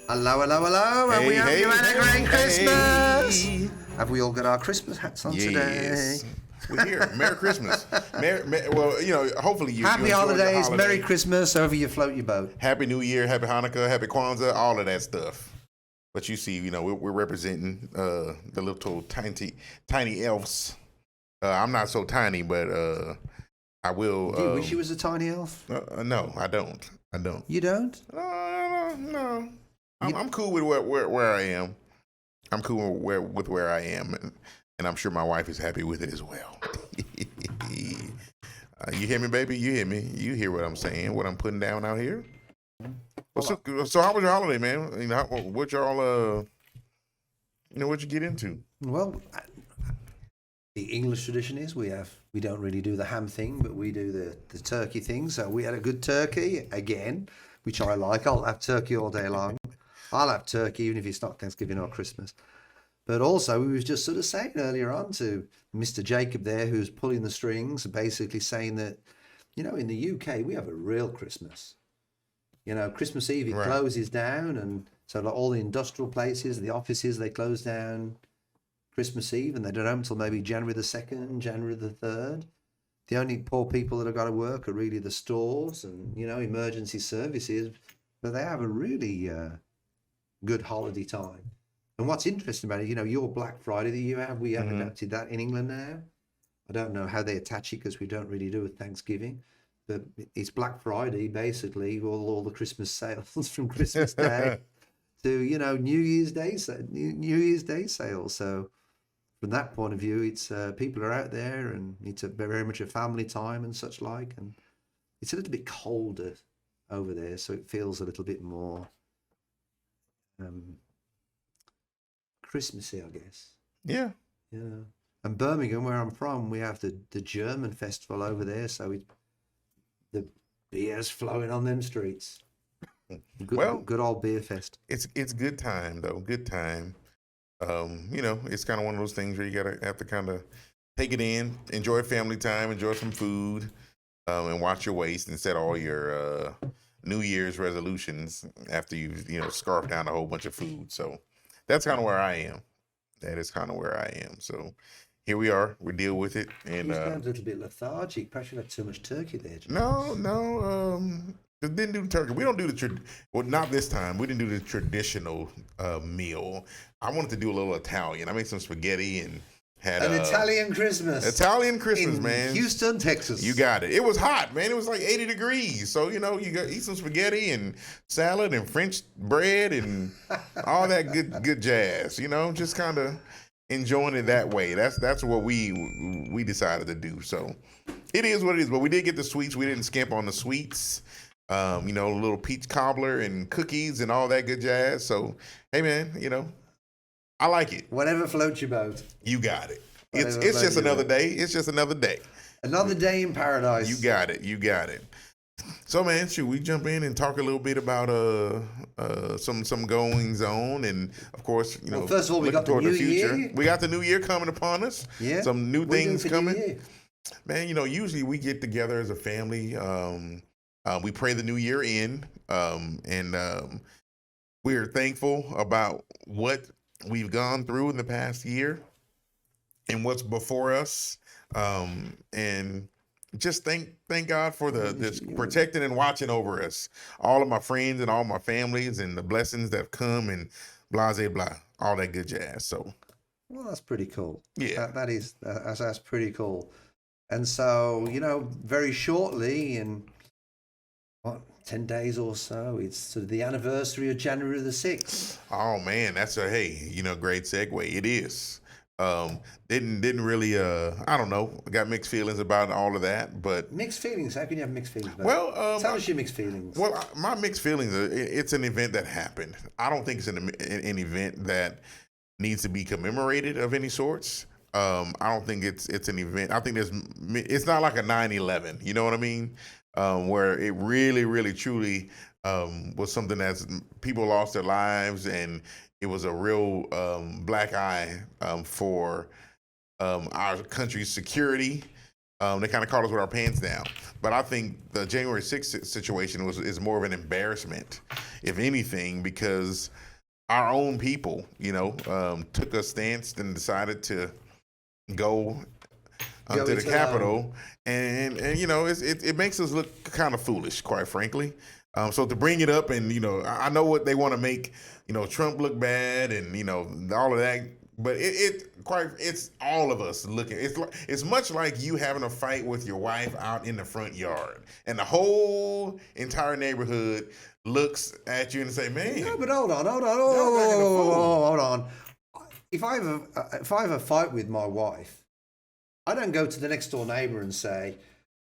Hello, hello, hello, and we hope you had a great Christmas. Hey. Have we all got our Christmas hats on today? Yes. We're here. Merry Christmas. Well, hopefully you Happy enjoyed your holidays, holiday. Merry Christmas, however you float your boat. Happy New Year, Happy Hanukkah, Happy Kwanzaa, all of that stuff. But you see, we're representing the little tiny elves. I'm not so tiny, but I will. Do you wish you was a tiny elf? No, I don't. You don't? No. I'm cool with where I am. I'm cool with where I am, and I'm sure my wife is happy with it as well. You hear me, baby? You hear me? You hear what I'm saying? What I'm putting down out here? So how was your holiday, man? What y'all what you get into? Well, the English tradition is we don't really do the ham thing, but we do the turkey thing. So we had a good turkey again, which I like. I'll have turkey all day long. I'll have turkey even if it's not Thanksgiving or Christmas. But also, we was just sort of saying earlier on to Mr. Jacob there, who's pulling the strings, basically saying that, in the UK, we have a real Christmas. Christmas Eve, it closes down. And so like all the industrial places, the offices, they close down Christmas Eve and they don't open until maybe January the 2nd, January the 3rd. The only poor people that have got to work are really the stores and, emergency services. But they have a really good holiday time. And what's interesting about it, your Black Friday that you have, we have adapted that in England now. I don't know how they attach it because we don't really do it Thanksgiving. But it's Black Friday, basically, all the Christmas sales from Christmas Day to, New Year's Day sales. So from that point of view, it's people are out there and it's very much a family time and such like. And it's a little bit colder over there, so it feels a little bit more Christmassy, I guess. Yeah. And Birmingham, where I'm from, we have the German festival over there, so the beer's flowing on them streets. Good old beer fest. It's good time though. Good time. It's kind of one of those things where you have to kind of take it in, enjoy family time, enjoy some food, and watch your waist and set all your New Year's resolutions after you've scarfed down a whole bunch of food. So that's kind of where I am. That is kind of where I am. So here we are. We deal with it. And you sound a little bit lethargic. Perhaps you had too much turkey there. No. Didn't do the turkey. We don't do not this time. We didn't do the traditional meal. I wanted to do a little Italian. I made some spaghetti and had an Italian Christmas. Italian Christmas, man. Houston, Texas. You got it. It was hot, man. It was like 80 degrees. So, you got eat some spaghetti and salad and French bread and all that good jazz, just kind of enjoying it that way. That's what we decided to do. So it is what it is. But we did get the sweets. We didn't skimp on the sweets. A little peach cobbler and cookies and all that good jazz. So, hey, man, I like it. Whatever floats your boat. You got it. It's just another day. It's just another day. Another day in paradise. You got it. So, man, should we jump in and talk a little bit about some goings on and, of course, well, first of all, we got the new year. We got the new year coming upon us. Yeah. Some new things coming. Man, usually we get together as a family. We pray the new year in, and we're thankful about what we've gone through in the past year and what's before us, and just thank God for this protecting and watching over us, all of my friends and all my families and the blessings that have come and blah, blah, blah, all that good jazz. So, well, that's pretty cool. Yeah, that's pretty cool. And so, very shortly in 10 days or so, it's sort of the anniversary of January the 6th. Oh man, that's great segue. It is. Didn't really I don't know, got mixed feelings about all of that, but mixed feelings. How can you have mixed feelings about well, tell us your mixed feelings. Well, my mixed feelings are, it's an event that happened. I don't think it's an event that needs to be commemorated of any sorts. I don't think it's an event. I think it's not like a 9/11, you know what I mean? Where it really, really, truly was something that people lost their lives, and it was a real black eye for our country's security. They kind of caught us with our pants down. But I think the January 6th situation is more of an embarrassment. if anything, because our own people, took a stance and decided to go to the Capitol, and it makes us look kind of foolish, quite frankly. So to bring it up, and I know what they want to make, Trump look bad, and all of that, but it's all of us looking. It's much like you having a fight with your wife out in the front yard, and the whole entire neighborhood looks at you and say, "Man, no, but hold on. If I have a fight with my wife, I don't go to the next door neighbor and say,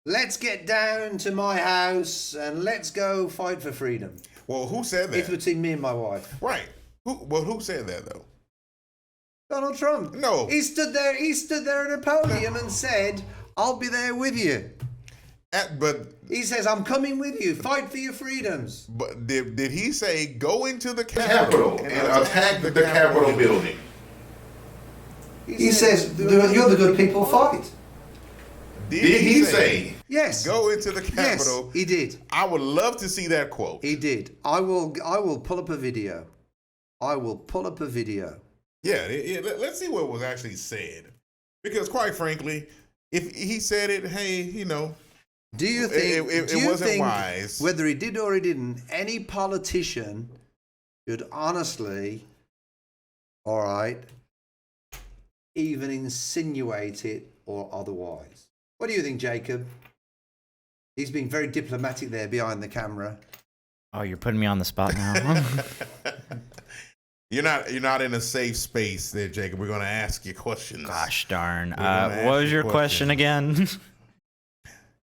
let's get down to my house and let's go fight for freedom. Well, who said that? It's between me and my wife. Right. Who said that though? Donald Trump. No. He stood there at a podium and said, I'll be there with you. But he says, I'm coming with you. Fight for your freedoms. But did he say go into the Capitol and attack the Capitol building? He says, you're the good people, fight. Did he say, yes, go into the Capitol? Yes, he did. I would love to see that quote. He did. I will pull up a video. Yeah, let's see what was actually said. Because quite frankly, if he said it, hey, do you think it wasn't wise? Whether he did or he didn't, any politician should honestly, all right, even insinuate it or otherwise. What do you think, Jacob? He's being very diplomatic there behind the camera. Oh, you're putting me on the spot now. You're not in a safe space there, Jacob. We're going to ask you questions. Gosh darn. What was your question again?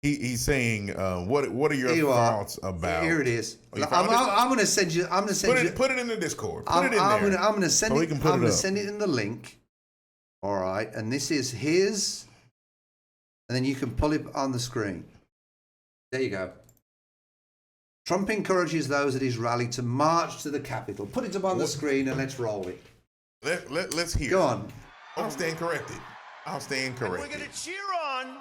He's saying, what are your thoughts about? Here it is. I'm going to send you. Put it in the Discord. Put it in there. I'm going to send it. I'm going to up. send it in the link. All right, and this is his, and then you can pull it on the screen. There you go. Trump encourages those at his rally to march to the Capitol. Put it up on the screen and let's roll it. Let's hear. Go on. I'll stand corrected. And we're going to cheer on.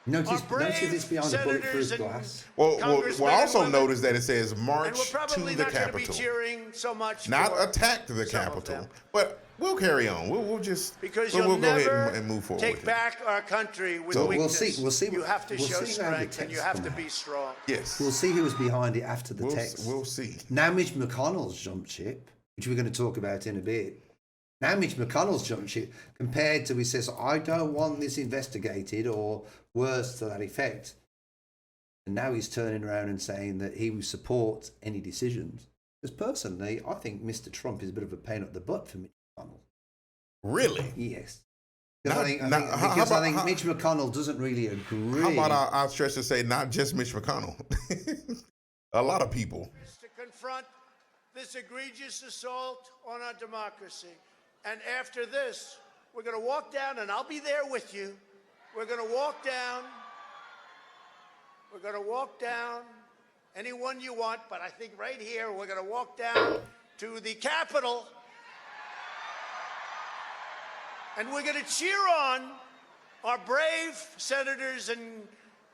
Notice this behind the bulletproof glass. Well, also notice that it says march to the not Capitol. Be cheering so much not attack the Capitol. But we'll carry on. We'll just because we'll you'll go never ahead and move forward. take back our country with weakness. We'll see. You have to show strength and you have to be strong. Yes. We'll see who was behind it after the text. We'll see. Now Mitch McConnell's jumped ship, which we're going to talk about in a bit. Now Mitch McConnell's jumped ship compared to he says, I don't want this investigated or worse to that effect. And now he's turning around and saying that he will support any decisions. Because personally, I think Mr. Trump is a bit of a pain up the butt for Mitch McConnell. Really? Yes. I think Mitch McConnell doesn't really agree. How about I stretch to say not just Mitch McConnell? A lot of people. To confront this egregious assault on our democracy. And after this, we're going to walk down, and I'll be there with you. We're going to walk down. We're going to walk down anyone you want, but I think right here, we're going to walk down to the Capitol. And we're going to cheer on our brave senators and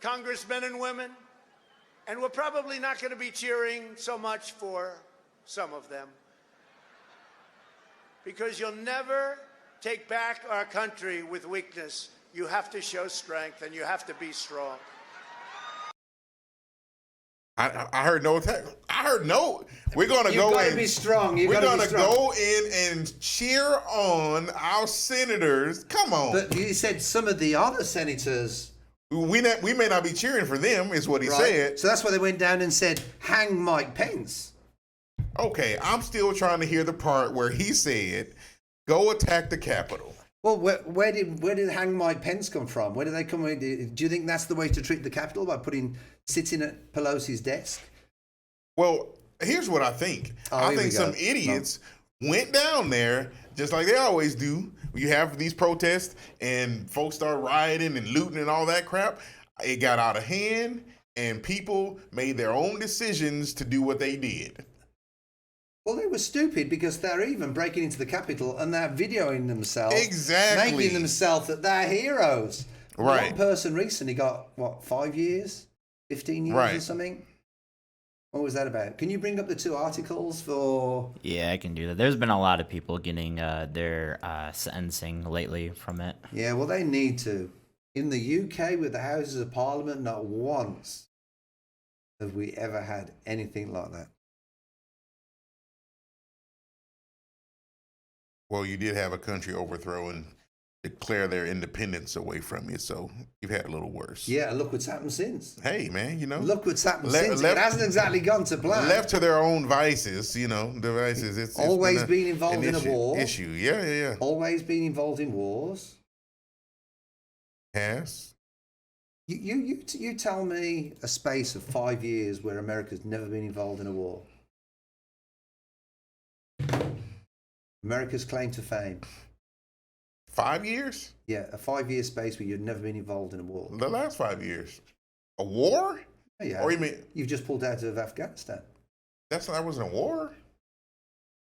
congressmen and women. And we're probably not going to be cheering so much for some of them. Because you'll never take back our country with weakness. You have to show strength and you have to be strong. I heard no attack. I heard no. We're going to go in. You've got to be strong. We're going to go in and cheer on our senators. Come on. But he said some of the other senators. We may not be cheering for them, is what he said. So that's why they went down and said, hang Mike Pence. Okay, I'm still trying to hear the part where he said, go attack the Capitol. Well, where did hang Mike Pence come from? Where did they come? Do you think that's the way to treat the Capitol, by sitting at Pelosi's desk? Well, here's what I think. I think some idiots went down there, just like they always do. You have these protests and folks start rioting and looting and all that crap. It got out of hand and people made their own decisions to do what they did. Well, they were stupid because they're even breaking into the Capitol and they're videoing themselves. Exactly. Making themselves that they're heroes. Right. One person recently got, 5 years? 15 years or something? What was that about? Can you bring up the 2 articles for... Yeah, I can do that. There's been a lot of people getting their sentencing lately from it. Yeah, well, they need to. In the UK, with the Houses of Parliament, not once have we ever had anything like that. Well, you did have a country overthrow and declare their independence away from you, so you've had a little worse. Yeah, look what's happened since. Hey, man, Look what's happened since. It hasn't exactly gone to plan. Left to their own vices, devices. It's always been involved in a war. Issue, yeah. Always been involved in wars. Has. You tell me a space of 5 years where America's never been involved in a war. America's claim to fame. 5 years? Yeah, a 5-year space where you've never been involved in a war. The last 5 years. A war? Yeah. Or you mean you've just pulled out of Afghanistan? that wasn't a war?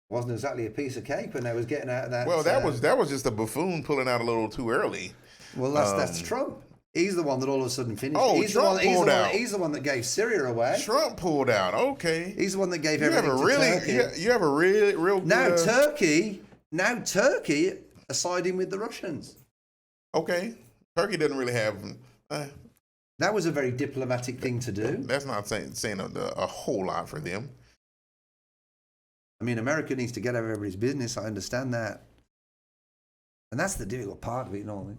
Wasn't exactly a piece of cake when I was getting out of that. Well, that was just a buffoon pulling out a little too early. Well, that's Trump. He's the one that all of a sudden finished. Oh, he's Trump pulled out. He's the one that gave Syria away. Trump pulled out. Okay. He's the one that gave everything to Turkey. You have a real Now Turkey are siding with the Russians. Okay. Turkey doesn't really have. That was a very diplomatic thing to do. That's not saying a whole lot for them. I mean, America needs to get out of everybody's business. I understand that. And that's the difficult part of it, normally.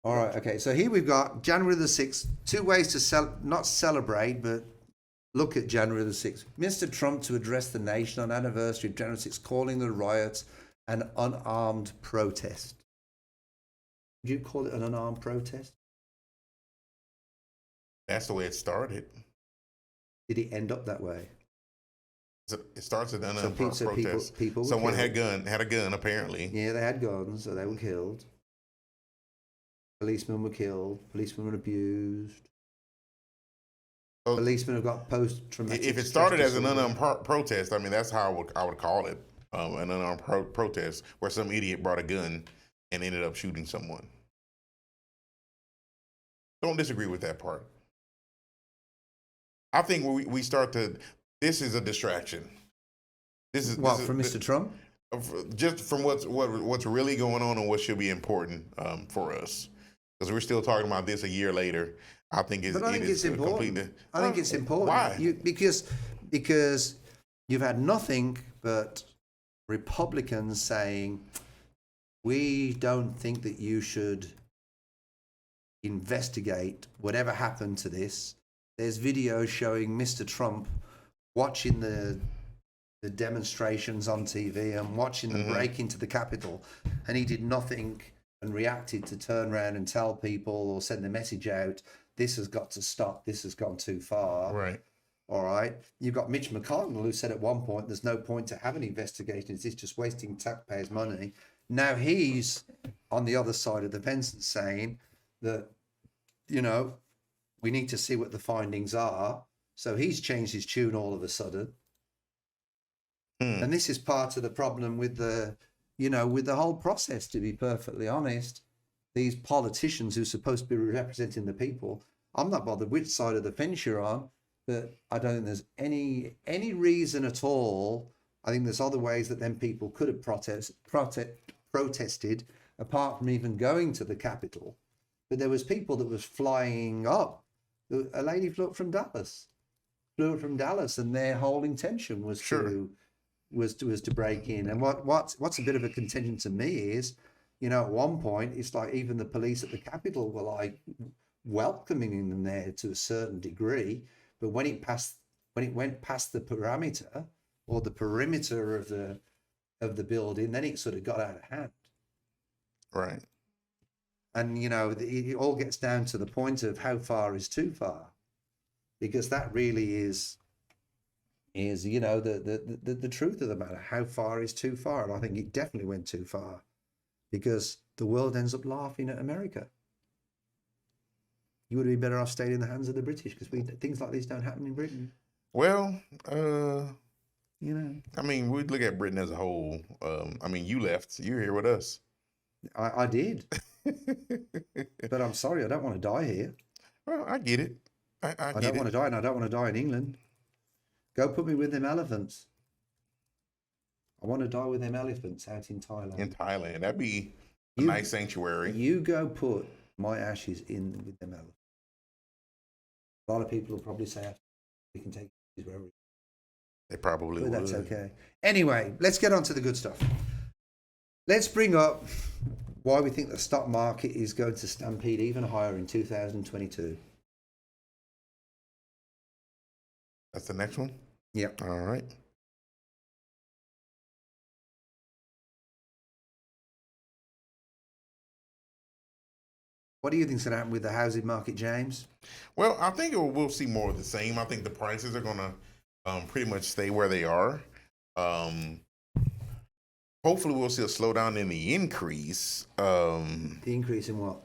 All right, okay. So here we've got January the 6th. 2 ways to not celebrate, but look at January the 6th. Mr. Trump to address the nation on anniversary of January 6th, calling the riots an unarmed protest. Would you call it an unarmed protest? That's the way it started. Did it end up that way? It starts with an unarmed protest. People Someone had a gun, apparently. Yeah, they had guns, so they were killed. Policemen were killed. Policemen were abused. So policemen have got post-traumatic. If it started as an unarmed protest, I mean, that's how I would call it, an unarmed protest, where some idiot brought a gun and ended up shooting someone. Don't disagree with that part. I think we start to. This is a distraction. From Mr. Trump? Just from what's really going on and what should be important for us, because we're still talking about this a year later. I think it's important. I think it's important. Why? Because you've had nothing but Republicans saying, we don't think that you should investigate whatever happened to this. There's videos showing Mr. Trump watching the demonstrations on TV and watching them break into the Capitol, and he did nothing and reacted to turn around and tell people or send the message out, this has got to stop, this has gone too far. Right. All right. You've got Mitch McConnell, who said at one point, there's no point to have an investigation, it's just wasting taxpayers' money. Now he's on the other side of the fence and saying that, we need to see what the findings are. So he's changed his tune all of a sudden. And this is part of the problem with the whole process, to be perfectly honest. These politicians who are supposed to be representing the people, I'm not bothered which side of the fence you're on, but I don't think there's any reason at all. I think there's other ways that then people could have protested, apart from even going to the Capitol. But there was people that was flying up. A lady flew up from Dallas. And their whole intention was to break in. And what's a bit of a contention to me is, at one point it's like even the police at the Capitol were like welcoming them there to a certain degree, but when it went past the parameter or the perimeter of the building, then it sort of got out of hand. Right. And it all gets down to the point of how far is too far, because that really is the truth of the matter. How far is too far? And I think it definitely went too far, because the world ends up laughing at America. You would have been better off staying in the hands of the British, because things like this don't happen in Britain. Well, I mean, we look at Britain as a whole. You left. You're here with us. I did. But I'm sorry, I don't want to die here. Well, I get it. I don't want to die, and I don't want to die in England. Go put me with them elephants. I want to die with them elephants out in Thailand. In Thailand, that'd be a nice sanctuary. You go put my ashes in with them elephants. A lot of people will probably say we can take these wherever. They probably But would. that's okay. Anyway, let's get on to the good stuff. Let's bring up why we think the stock market is going to stampede even higher in 2022. That's the next one? Yep. All right. What do you think's going to happen with the housing market, James? Well, I think we'll see more of the same. I think the prices are going to pretty much stay where they are. Hopefully, we'll see a slowdown in the increase. The increase in what?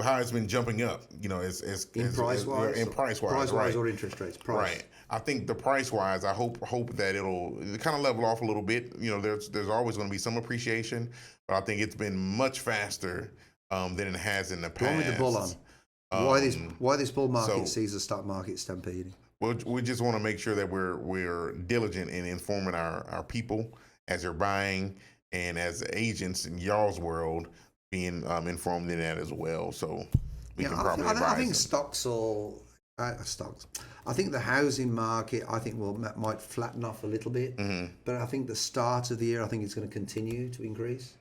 How it's been jumping up, In price-wise? In price-wise, Price-wise right. or interest rates? Price. Right. I think the price-wise, I hope that it'll kind of level off a little bit. There's always going to be some appreciation, but I think it's been much faster than it has in the past. One with the bull on. Why this bull market sees the stock market stampeding? We just want to make sure that we're diligent in informing our people as they're buying, and as agents in y'all's world being informed in that as well. So we can probably advise I think them. stocks. I think the housing market, might flatten off a little bit, but I think the start of the year, I think it's going to continue to increase.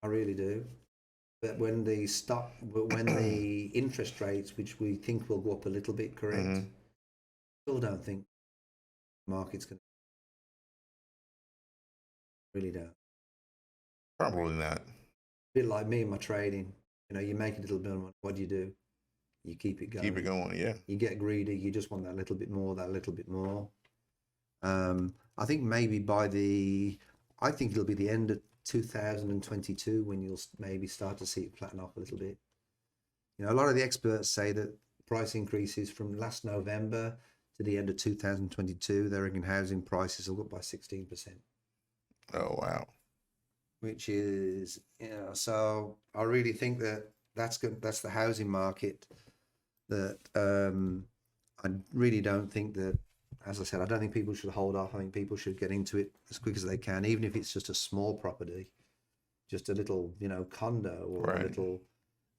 I really do. But when the interest rates, which we think will go up a little bit, correct? Still don't think the market's going to. Really don't. Probably not. A bit like me and my trading. You make a little bit of money. What do? You keep it going. Keep it going, yeah. You get greedy. You just want that little bit more, I think maybe I think it'll be the end of 2022 when you'll maybe start to see it flatten off a little bit. A lot of the experts say that price increases from last November to the end of 2022, they reckon housing prices will go up by 16%. Oh, wow. Which is, so I really think that's good. That's the housing market that I really don't think that, as I said, I don't think people should hold off. I think people should get into it as quick as they can, even if it's just a small property, just a little, condo or a little,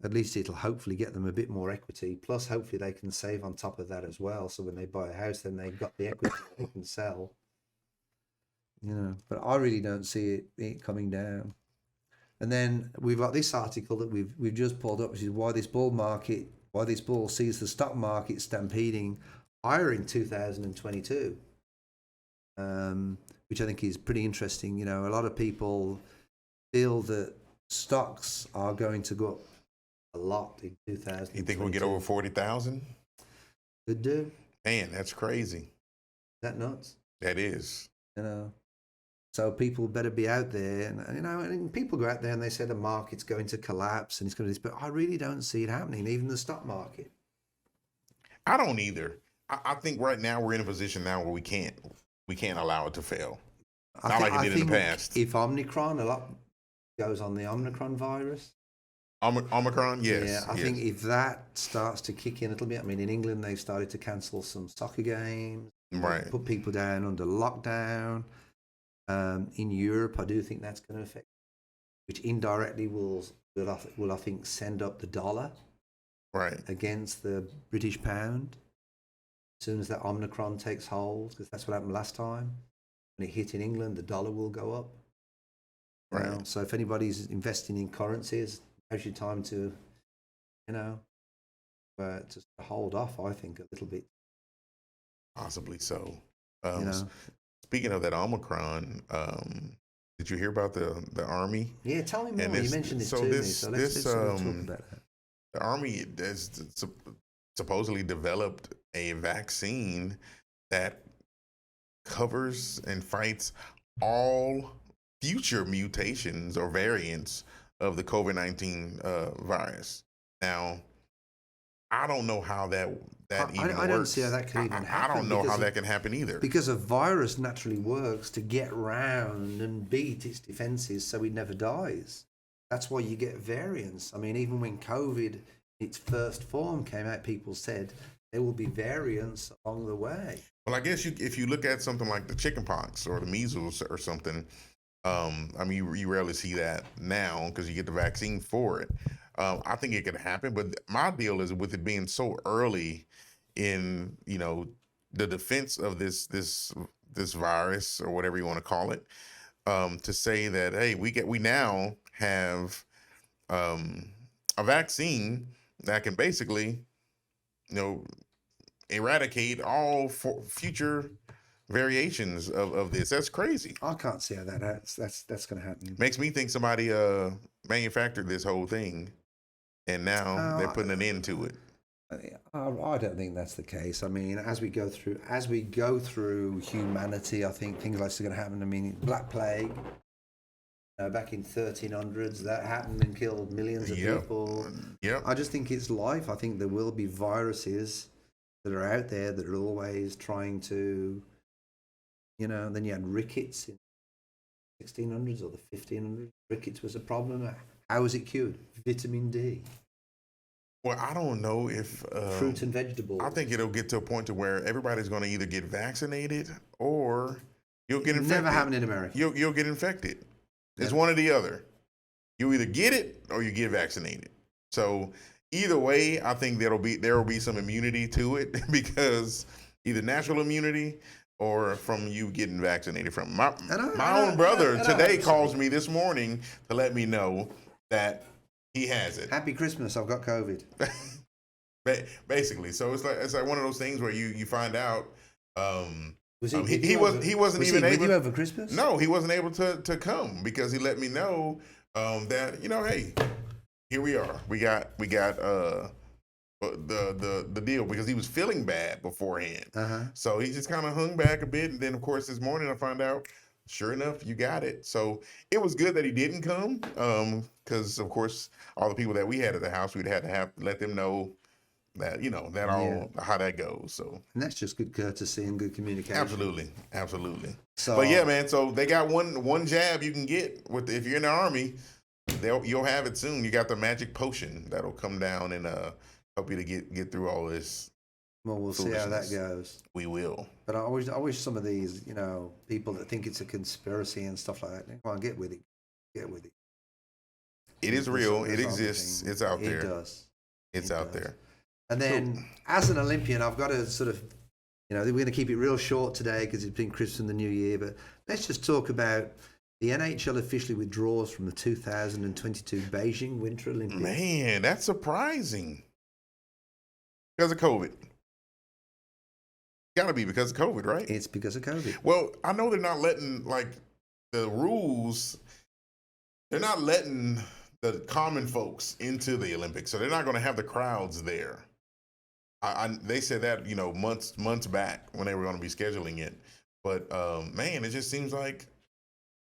at least it'll hopefully get them a bit more equity. Plus, hopefully they can save on top of that as well. So when they buy a house, then they've got the equity they can sell. But I really don't see it coming down. And then we've got this article that we've just pulled up, which is why this bull sees the stock market stampeding higher in 2022, which I think is pretty interesting. A lot of people feel that stocks are going to go up a lot in 2022. You think we'll get over 40,000? Could do. Man, that's crazy. Is that nuts? That is. So people better be out there, and people go out there and they say the market's going to collapse and it's going to do this, but I really don't see it happening, even the stock market. I don't either. I think right now we're in a position now where we can't allow it to fail. Not like it did in the past. If Omicron, a lot goes on the Omicron virus. Omicron, yes. Yeah, I think if that starts to kick in a little bit, in England they've started to cancel some soccer games, right, put people down under lockdown. In Europe, I do think that's going to affect, which indirectly will I think send up the dollar right against the British pound as soon as that Omicron takes hold, because that's what happened last time. When it hit in England, the dollar will go up. Right. So if anybody's investing in currencies, now's your time to, to hold off, I think, a little bit. Possibly so. Speaking of that Omicron, did you hear about the Army? Yeah, tell me more. You mentioned this to me, so let's talk about that. The Army has supposedly developed a vaccine that covers and fights all future mutations or variants of the COVID-19 virus. Now, I don't know how that even works. I don't see how that can even happen. I don't know how that can happen either. Because a virus naturally works to get round and beat its defenses so it never dies. That's why you get variants. Even when COVID, its first form came out, people said there will be variants along the way. Well, I guess if you look at something like the chickenpox or the measles or something, I mean, you rarely see that now because you get the vaccine for it. I think it could happen, but my deal is with it being so early in, the defense of this virus or whatever you want to call it, to say that, hey, we now have a vaccine that can basically, eradicate all future variations of this. That's crazy. I can't see how that's going to happen. Makes me think somebody manufactured this whole thing, and now they're putting an end to it. I don't think that's the case. I mean, as we go through humanity, I think things like this are going to happen. I mean, Black Plague back in 1300s, that happened and killed millions of people. Yep. I just think it's life. I think there will be viruses that are out there that are always trying to, then you had rickets in the 1600s or the 1500s. Rickets was a problem. How was it cured? Vitamin D. Well, I don't know if fruit and vegetables. I think it'll get to a point to where everybody's going to either get vaccinated or you'll get infected. Never happened in America. You'll get infected. It's one or the other. You either get it or you get vaccinated. So either way, I think there will be some immunity to it because either natural immunity or from you getting vaccinated from my own brother today calls me this morning to let me know that he has it. Happy Christmas! I've got COVID. Basically, so it's like one of those things where you find out. Was he wasn't even able. With you over Christmas? No, he wasn't able to come because he let me know that hey, here we are. We got the deal because he was feeling bad beforehand. So he just kind of hung back a bit, and then of course this morning I found out, sure enough, you got it. So it was good that he didn't come because of course all the people that we had at the house, we'd have to let them know that how that goes. So and that's just good courtesy and good communication. Absolutely. So, but yeah, man. So they got one jab you can get if you're in the Army. You'll have it soon. You got the magic potion that'll come down and help you to get through all this. Well, we'll see how that goes. We will. But I wish some of these, people that think it's a conspiracy and stuff like that, come on, get with it. Get with it. It is real. It exists. It's out there. It does. It's out there. And then, as an Olympian, I've got to sort of, we're going to keep it real short today because it's been Christmas and the New Year. But let's just talk about the NHL officially withdraws from the 2022 Beijing Winter Olympics. Man, that's surprising. Because of COVID. Got to be because of COVID, right? It's because of COVID. Well, I know they're not letting, the rules, they're not letting the common folks into the Olympics. So they're not going to have the crowds there. They said that, months back when they were going to be scheduling it. But, man, it just seems like,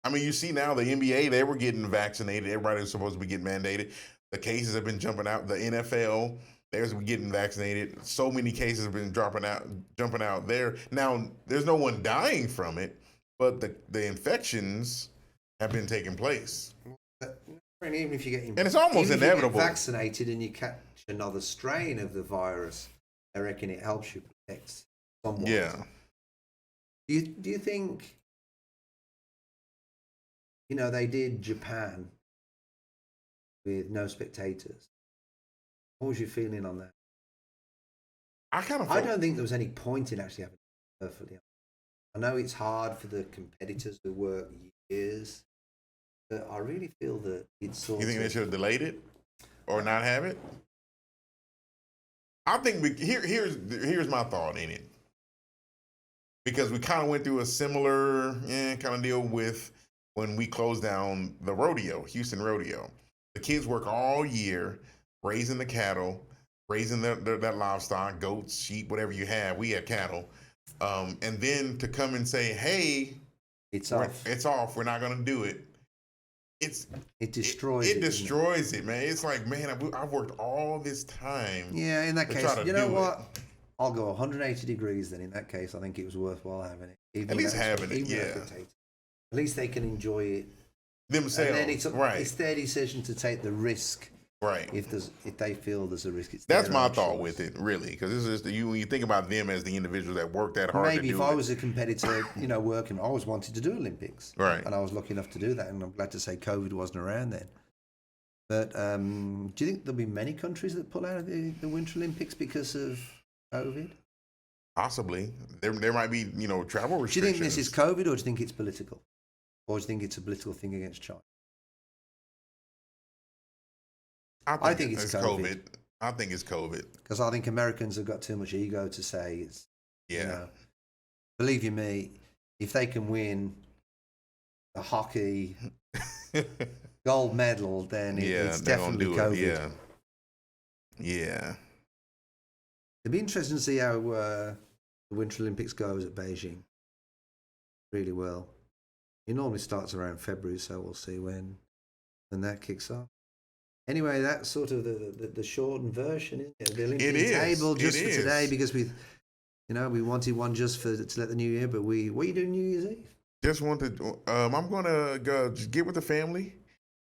you see now the NBA, they were getting vaccinated. Everybody was supposed to be getting mandated. The cases have been jumping out. The NFL, they're getting vaccinated. So many cases have been jumping out there. Now, there's no one dying from it, but the infections have been taking place. And even if you get and it's almost inevitable. If you get vaccinated and you catch another strain of the virus, I reckon it helps you protect someone. Yeah. Do you think, they did Japan with no spectators? What was your feeling on that? I don't think there was any point in actually having it perfectly. I know it's hard for the competitors who work years, but I really feel that it's sort of... You think they should have delayed it or not have it? I think here's my thought in it. Because we kind of went through a similar kind of deal with when we closed down the rodeo, Houston Rodeo. The kids work all year raising the cattle, raising that livestock, goats, sheep, whatever you have. We have cattle. And then to come and say, hey, it's off. We're not going to do it. It destroys it. It destroys it, man. It's like, man, I've worked all this time. Yeah, in that case, you know what? I'll go 180 degrees then. In that case, I think it was worthwhile having it. At least having it, yeah. At least they can enjoy it themselves. And then it's their decision to take the risk Right. If they feel there's a risk, it's That's their my own thought choice. with it, really, because it's just when you think about them as the individuals that work that hard Maybe to if do I it. was a competitor, working, I always wanted to do Olympics. Right. And I was lucky enough to do that, and I'm glad to say COVID wasn't around then. But do you think there'll be many countries that pull out of the Winter Olympics because of COVID? Possibly. There might be, travel restrictions. Do you think this is COVID, or do you think it's political? Or do you think it's a political thing against China? I think it's COVID. I think it's COVID. Because I think Americans have got too much ego to say it's, Yeah. Believe you me, if they can win a hockey gold medal, then it's they're gonna definitely do COVID. it. Yeah. It'd be interesting to see how the Winter Olympics goes at Beijing. Really well. It normally starts around February, so we'll see when that kicks off. Anyway, that's sort of the shortened version, isn't it? The Olympian Table just for today, because we wanted one just to let the new year. But what are you doing New Year's Eve? Just wanted. I'm gonna go just get with the family,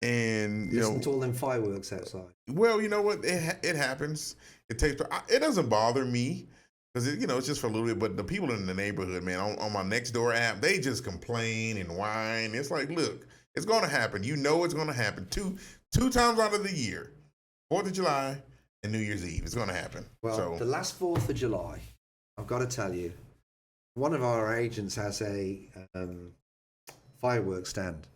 and Listen to all them fireworks outside. Well, you know what? It happens. It takes. It doesn't bother me because it's just for a little bit. But the people in the neighborhood, man, on my Nextdoor app, they just complain and whine. It's like, look, it's going to happen. It's going to happen two times out of the year, 4th of July and New Year's Eve. It's going to happen. Well, the last 4th of July, I've got to tell you, one of our agents has a fireworks stand,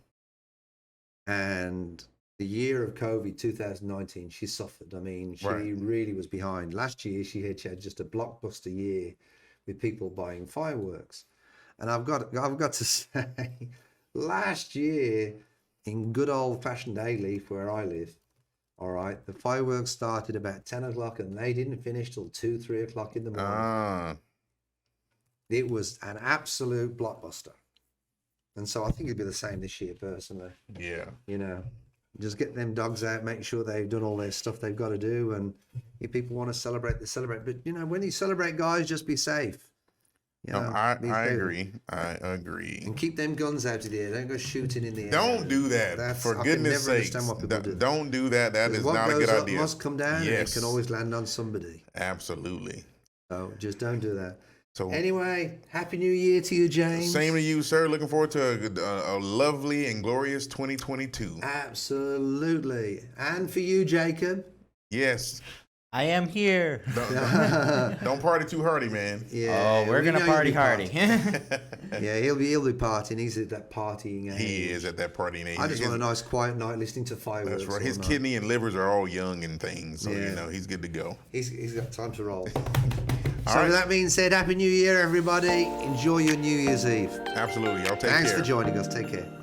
and the year of COVID 2019, she suffered. I mean, she really was behind. Last year, she had just a blockbuster year with people buying fireworks, and I've got to say, last year in good old fashioned Ayleaf, where I live, all right, the fireworks started about 10 o'clock and they didn't finish till 2-3 o'clock in the morning. It was an absolute blockbuster. And so I think it'd be the same this year, personally. Yeah. Just get them dogs out, make sure they've done all their stuff they've got to do. And if people want to celebrate, they celebrate. But, when you celebrate, guys, just be safe. I agree. I agree. And keep them guns out of the air. Don't go shooting in the air. Don't do that. For goodness sake. Don't do that. That is not a good idea. What goes up must come down, and it can always land on somebody. Absolutely. So just don't do that. So anyway, Happy New Year to you, James. Same to you, sir. Looking forward to a lovely and glorious 2022. Absolutely. And for you, Jacob. Yes. I am here. Don't party too hardy, man. Yeah. We're gonna party hardy. Yeah, he'll be partying. He's at that partying age. He is at that partying age. I just want a nice quiet night listening to fireworks. That's right. His kidney and livers are all young and things, so he's good to go. He's got time to roll. All So right. with that being said, Happy New Year, everybody. Enjoy your New Year's Eve. Absolutely. Y'all take care. Thanks for joining us. Take care.